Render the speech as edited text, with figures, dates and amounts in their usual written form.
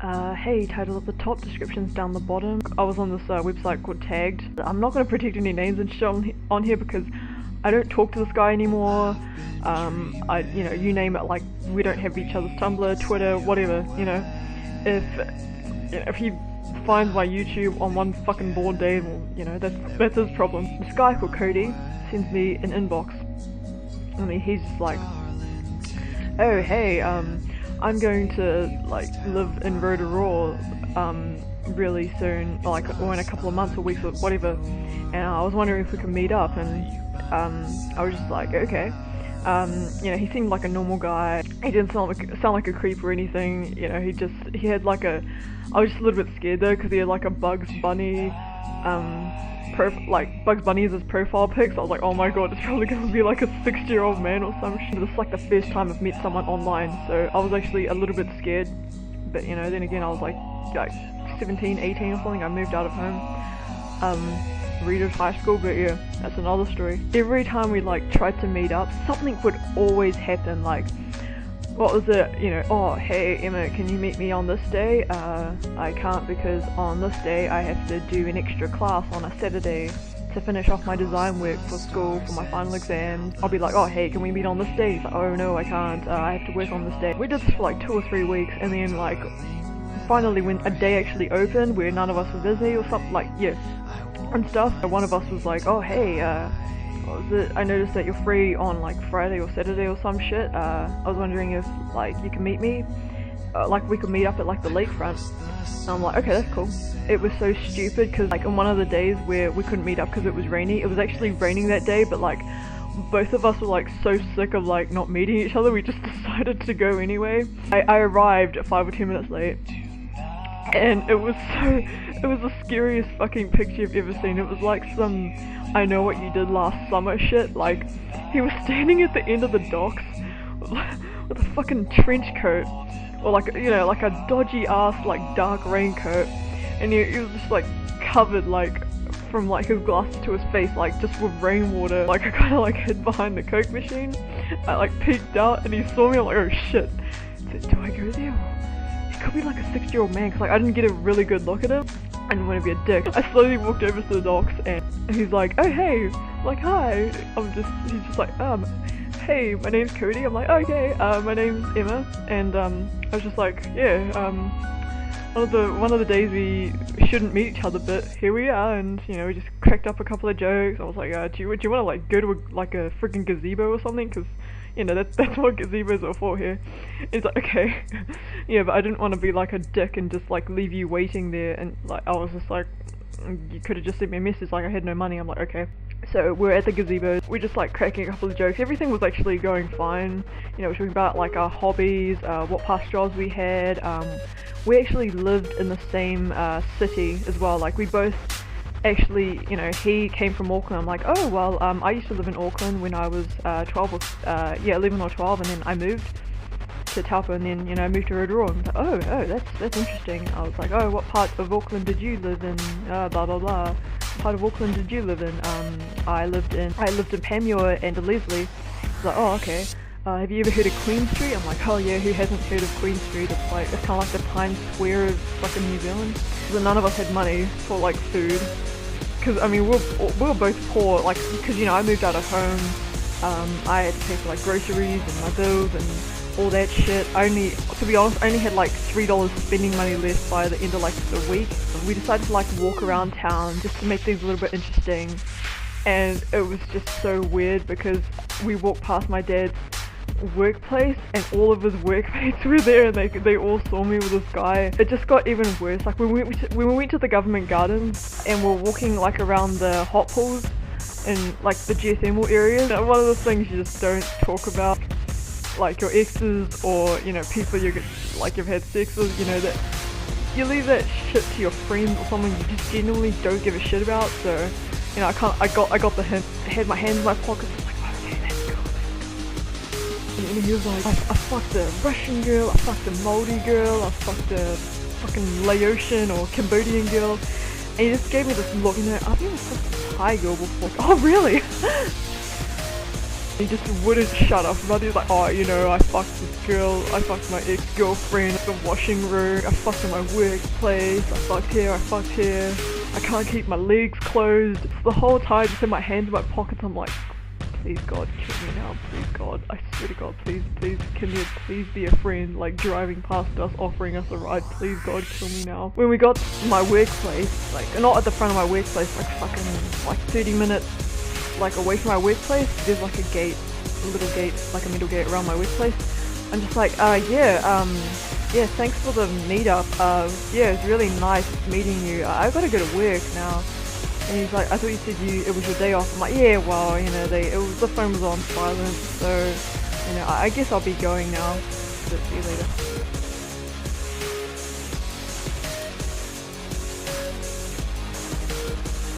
Hey, title at the top, descriptions down the bottom. I was on this website called Tagged. I'm not going to protect any names and shit on here because I don't talk to this guy anymore. You name it, like, we don't have each other's Tumblr, Twitter, whatever, If he finds my YouTube on one fucking bored day, well, that's his problem. This guy called Cody sends me an inbox. I mean, he's just like, oh, hey, I'm going to, like, live in Rotorua, really soon, or in a couple of months or weeks or whatever, and I was wondering if we could meet up, and, I was just like, okay. He seemed like a normal guy. He didn't sound like a creep or anything, he had like I was just a little bit scared though, because he had like a Bugs Bunny, Bugs Bunny is his profile pic, so I was like, oh my god, it's probably gonna be like a 60-year-old man or some shit. This is like the first time I've met someone online, so I was actually a little bit scared, but then again I was like 17, 18 or something. I moved out of home, redid high school, but yeah, that's another story. Every time we like tried to meet up, something would always happen, like, what was it, oh hey Emma, can you meet me on this day? I can't because on this day I have to do an extra class on a Saturday to finish off my design work for school for my final exams. I'll be like, oh hey, can we meet on this day? He's like, oh no, I can't, I have to work on this day. We did this for like 2 or 3 weeks, and then like finally when a day actually opened where none of us were busy or something, like, yeah, and stuff, one of us was like, oh hey, what was it? I noticed that you're free on like Friday or Saturday or some shit. I was wondering if like you can meet me, like we could meet up at like the lakefront. And I'm like, okay, that's cool. It was so stupid because like on one of the days where we couldn't meet up because it was rainy, it was actually raining that day, but like both of us were like so sick of like not meeting each other, we just decided to go anyway. I arrived 5 or 10 minutes late, and it was the scariest fucking picture you've ever seen. It was like some I know what you did last summer shit. Like, he was standing at the end of the docks with a fucking trench coat, or like, like a dodgy ass like dark raincoat, and he was just like covered like from like his glasses to his face, like just with rainwater. Like I kind of like hid behind the Coke machine. I like peeked out and he saw me. I'm like, oh shit. Do I go there? He could be like a 60-year-old man, because like I didn't get a really good look at him. I didn't want to be a dick. I slowly walked over to the docks and he's like, oh hey, I'm like, hi. He's just like, hey, my name's Cody. I'm like, okay, my name's Emma. And I was just like, yeah, one of the days we shouldn't meet each other, but here we are. And we just cracked up a couple of jokes. I was like, do you want to like go to a freaking gazebo or something? Because that's what gazebos are for here. And he's like, okay. Yeah, but I didn't want to be like a dick and just like leave you waiting there, and like I was just like, you could have just sent me a message, like I had no money. I'm like, okay. So we're at the gazebo, we're just like cracking a couple of jokes. Everything was actually going fine. We're talking about like our hobbies, what past jobs we had. We actually lived in the same city as well. Like we both actually, he came from Auckland. I'm like, oh well, I used to live in Auckland when I was 11 or 12, and then I moved to Taupo, and then I moved to Rotorua. And I was like, oh, that's interesting. I was like, oh, what part of Auckland did you live in? Blah blah blah. What part of Auckland did you live in? I lived in Panmure and Leslie. He's like, oh, okay. Have you ever heard of Queen Street? I'm like, oh yeah, who hasn't heard of Queen Street? It's kind of like the Times Square of fucking New Zealand. So none of us had money for like food, because I mean we were both poor. Like, because I moved out of home. I had to pay for like groceries and my bills and all that shit. To be honest, I only had like $3 spending money left by the end of like the week. We decided to like walk around town just to make things a little bit interesting, and it was just so weird because we walked past my dad's workplace and all of his workmates were there, and they all saw me with this guy. It just got even worse. Like when we went to the government gardens and we're walking like around the hot pools and like the geothermal areas, one of the things you just don't talk about, like your exes or people you've had sex with, that you leave that shit to your friends or someone you just genuinely don't give a shit about. So I got the hint. I had my hands in my pockets. And he was like, I fucked a Russian girl, I fucked a Moldy girl, I fucked a fucking Laotian or Cambodian girl. And he just gave me this look, I've never fucked a Thai girl before. Like, oh really? He just wouldn't shut up. Buddy's like, oh, you know, I fucked this girl, I fucked my ex-girlfriend at the washing room, I fucked in my workplace, I fucked here, I fucked here, I can't keep my legs closed. The whole time, just in my hands in my pockets, I'm like, please God, kill me now, please God, I swear to God, please, can you please be a friend, like driving past us, offering us a ride, please God, kill me now. When we got to my workplace, like, not at the front of my workplace, like fucking, like 30 minutes, like away from my workplace, there's like a gate, a little gate, like a middle gate around my workplace. I'm just like, yeah, thanks for the meetup, yeah, it's really nice meeting you, I've gotta go to work now. And he's like, I thought you said it was your day off. I'm like, yeah, well, you know, the phone was on silent, so, you know, I guess I'll be going now. So see you later.